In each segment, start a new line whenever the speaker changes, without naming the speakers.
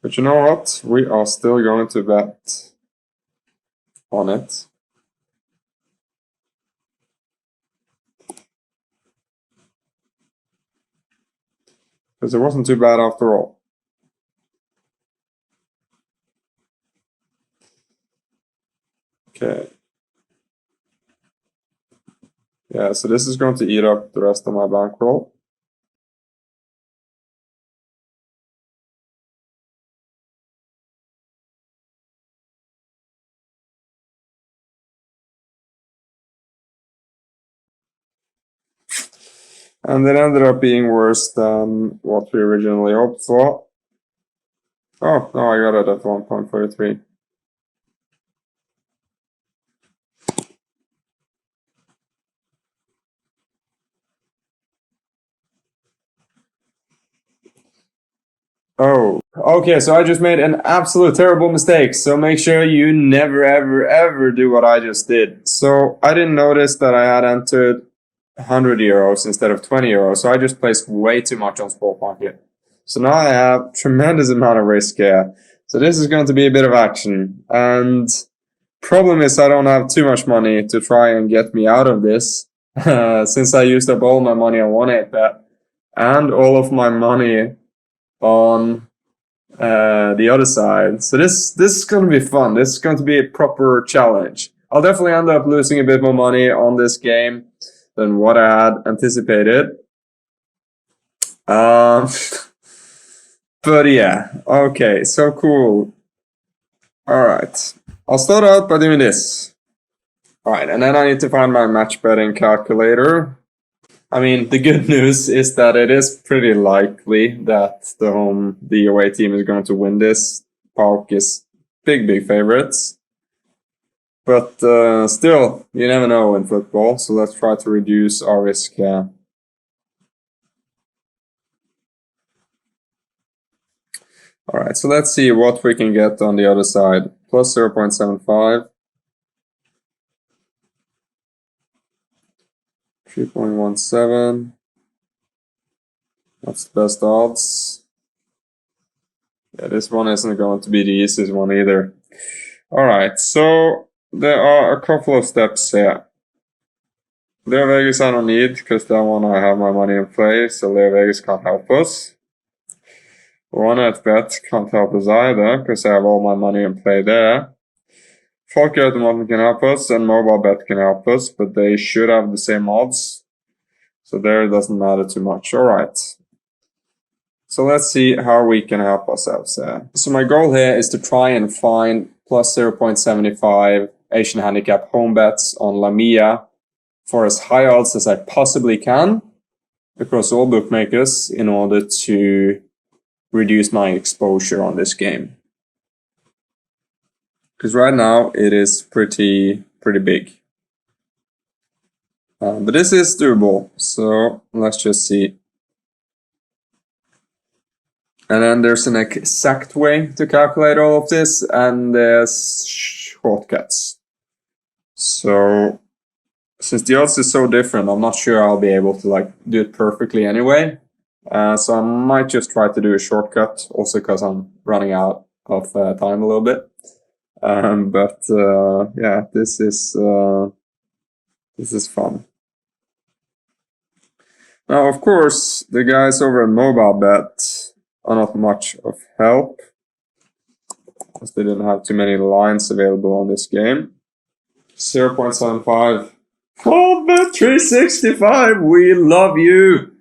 But you know what? We are still going to bet on it. Because it wasn't too bad after all. Okay. Yeah, so this is going to eat up the rest of my bankroll. And it ended up being worse than what we originally hoped for. Oh, no, I got it at 1.43. Oh, okay, so I just made an absolute terrible mistake. So make sure you never, ever, ever do what I just did. So I didn't notice that I had entered 100 euros instead of 20 euros. So I just placed way too much on spot market. So now I have tremendous amount of risk here. So this is going to be a bit of action. And problem is I don't have too much money to try and get me out of this. Since I used up all my money on 1/8 bet and all of my money on the other side. So this is going to be fun. This is going to be a proper challenge. I'll definitely end up losing a bit more money on this game than what I had anticipated. But yeah, okay, so cool. Alright, I'll start out by doing this. Alright, and then I need to find my match betting calculator. I mean, the good news is that it is pretty likely that the away team is going to win this. PAOK is big favorites. But still, you never know in football, so let's try to reduce our risk here. Alright, so let's see what we can get on the other side. Plus 0.75. 3.17. That's the best odds. Yeah, this one isn't going to be the easiest one either. Alright, so there are a couple of steps here. Leo Vegas I don't need, because that one I have my money in play, so Leo Vegas can't help us. 1/8 bet can't help us either, because I have all my money in play there. Folkeautomaten can help us, and Mobile Bet can help us, but they should have the same odds. So there it doesn't matter too much. Alright. So let's see how we can help ourselves there. So my goal here is to try and find plus 0.75 Asian handicap home bets on Lamia for as high odds as I possibly can across all bookmakers in order to reduce my exposure on this game. Because right now it is pretty big. But this is doable, so let's just see. And then there's an exact way to calculate all of this, and there's shortcuts. So since the odds is so different, I'm not sure I'll be able to do it perfectly anyway. So I might just try to do a shortcut, also because I'm running out of time a little bit. Yeah, this is fun. Now, of course, the guys over at Mobile Bet are not much of help, because they didn't have too many lines available on this game. 0.75. Oh, Bet365, we love you!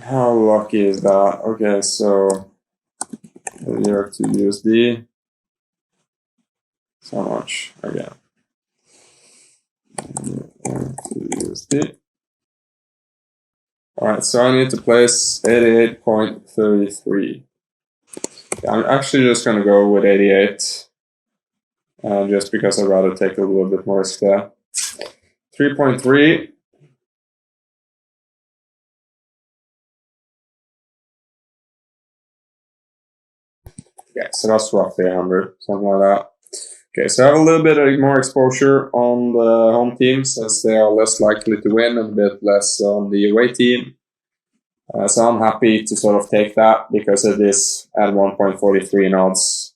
How lucky is that? Okay, so here to USD. So much again. USD. Alright, so I need to place 88.33. I'm actually just going to go with 88. Just because I'd rather take a little bit more risk there. 3.3. Yeah, so that's roughly 100, something like that. Okay, so I have a little bit more exposure on the home team, since they are less likely to win, and a bit less on the away team. So I'm happy to sort of take that because it is at 1.43 odds,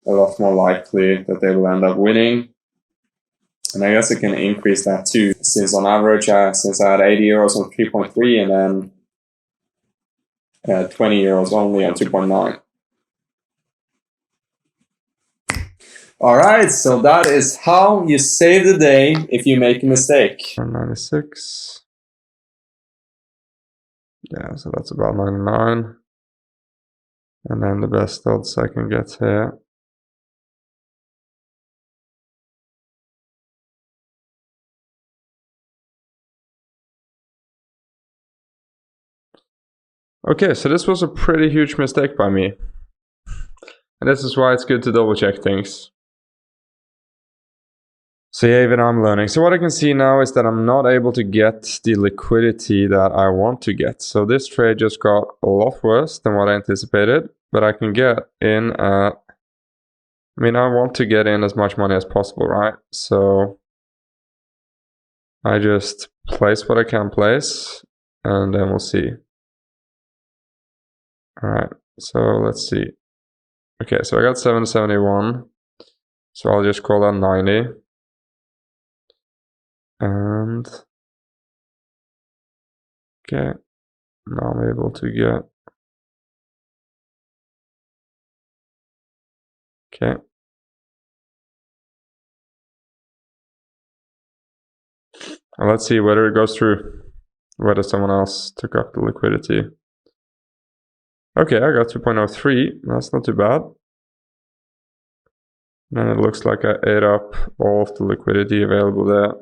a lot more likely that they will end up winning. And I guess I can increase that too, since on average, since I had 80 euros on 3.3 and then 20 euros only on 2.9. Alright, so that is how you save the day if you make a mistake. 96. Yeah, so that's about 99. And then the best odds I can get here. Okay, so this was a pretty huge mistake by me. And this is why it's good to double check things. So yeah, even I'm learning. So what I can see now is that I'm not able to get the liquidity that I want to get. So this trade just got a lot worse than what I anticipated. But I can get in at... I mean, I want to get in as much money as possible, right? So I just place what I can place. And then we'll see. Alright, so let's see. Okay, so I got 771. So I'll just call that 90. And okay, now I'm able to get, okay. Well, let's see whether it goes through, whether someone else took up the liquidity. Okay, I got 2.03, that's not too bad. And it looks like I ate up all of the liquidity available there.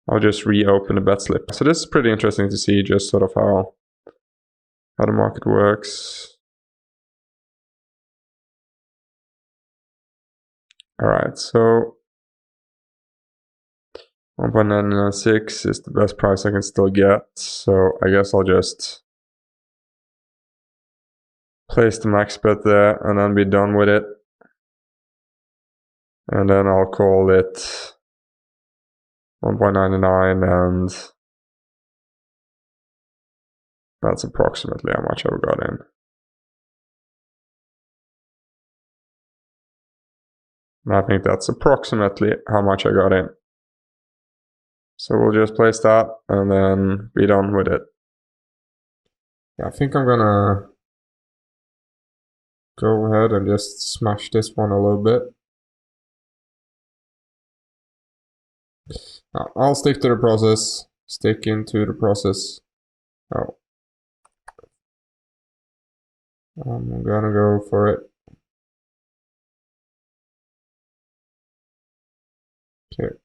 I'll just reopen the bet slip. So this is pretty interesting to see just sort of how the market works. Alright, so 1.996 is the best price I can still get. So I guess I'll just place the max bet there and then be done with it. And then I'll call it 1.99 and that's approximately how much I've got in. And I think that's approximately how much I got in. So we'll just place that and then be done with it. Yeah, I think I'm gonna go ahead and just smash this one a little bit. I'll stick to the process, stick into the process. Oh. I'm gonna go for it. Okay.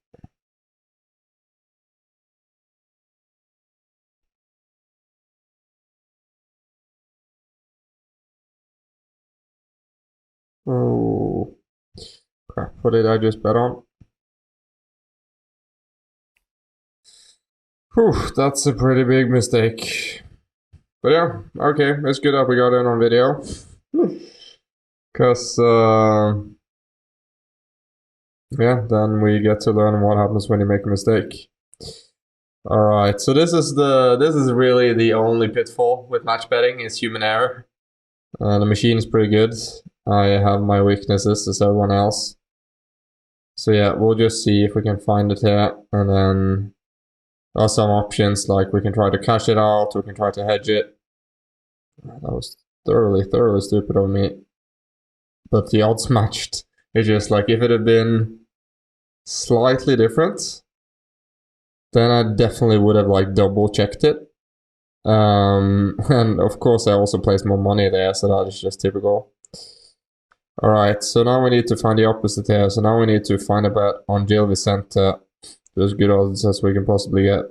Oh, crap, what did I just bet on? Whew, that's a pretty big mistake. But yeah, okay, it's good that we got in on video. Because, yeah, then we get to learn what happens when you make a mistake. Alright, so this is really the only pitfall with match betting is human error. The machine is pretty good. I have my weaknesses as everyone else. So yeah, we'll just see if we can find it here, and then there are some options, like we can try to cash it out, we can try to hedge it. That was thoroughly stupid of me. But the odds matched. It's just like, if it had been slightly different, then I definitely would have like double checked it. And of course I also placed more money there, so that is just typical. Alright, so now we need to find the opposite here. So now we need to find a bet on Gil Vicente. As good odds as we can possibly get.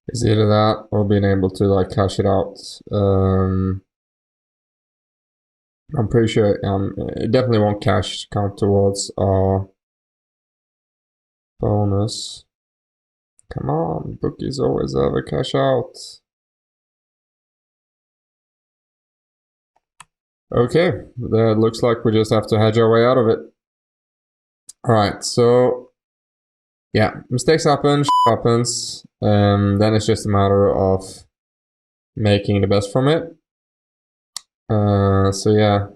It's either that or being able to like cash it out. I'm pretty sure it definitely won't cash count towards our bonus. Come on, bookies always have a cash out. Okay, that looks like we just have to hedge our way out of it. Alright, so yeah, mistakes happen, happens, then it's just a matter of making the best from it. So yeah,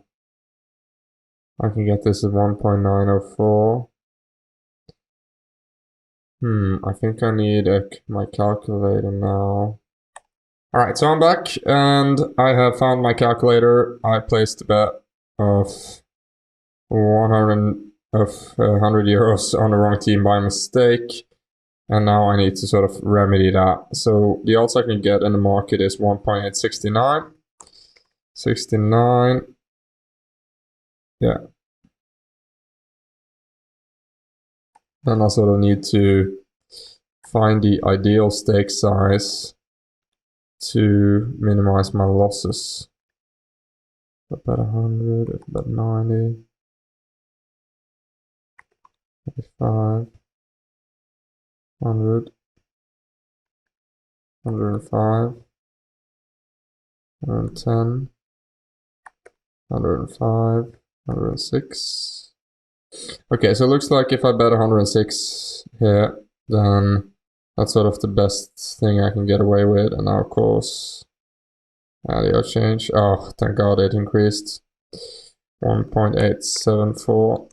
I can get this at 1.904. I think I need my calculator now. Alright, so I'm back and I have found my calculator. I placed a bet of 100 euros on the wrong team by mistake. And now I need to sort of remedy that. So the odds I can get in the market is 1.869. 69. Yeah. Then I sort of need to find the ideal stake size to minimize my losses. About 100, about 90, 85, 100, 105, 110, 105, 106. Okay, so it looks like if I bet 106 here, then that's sort of the best thing I can get away with. And now, of course, the odds change. Oh, thank God it increased. 1.874.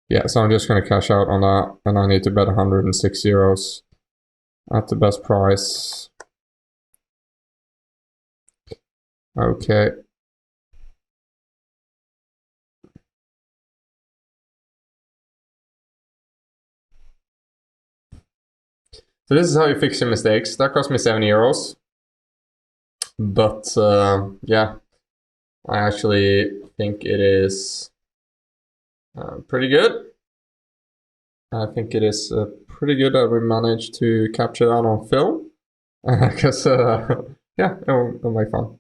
Yeah, so I'm just going to cash out on that. And I need to bet 106 euros at the best price. Okay. So this is how you fix your mistakes. That cost me 7 euros. But yeah, I actually think it is pretty good. I think it is pretty good that we managed to capture that on film. Because yeah, it'll make fun.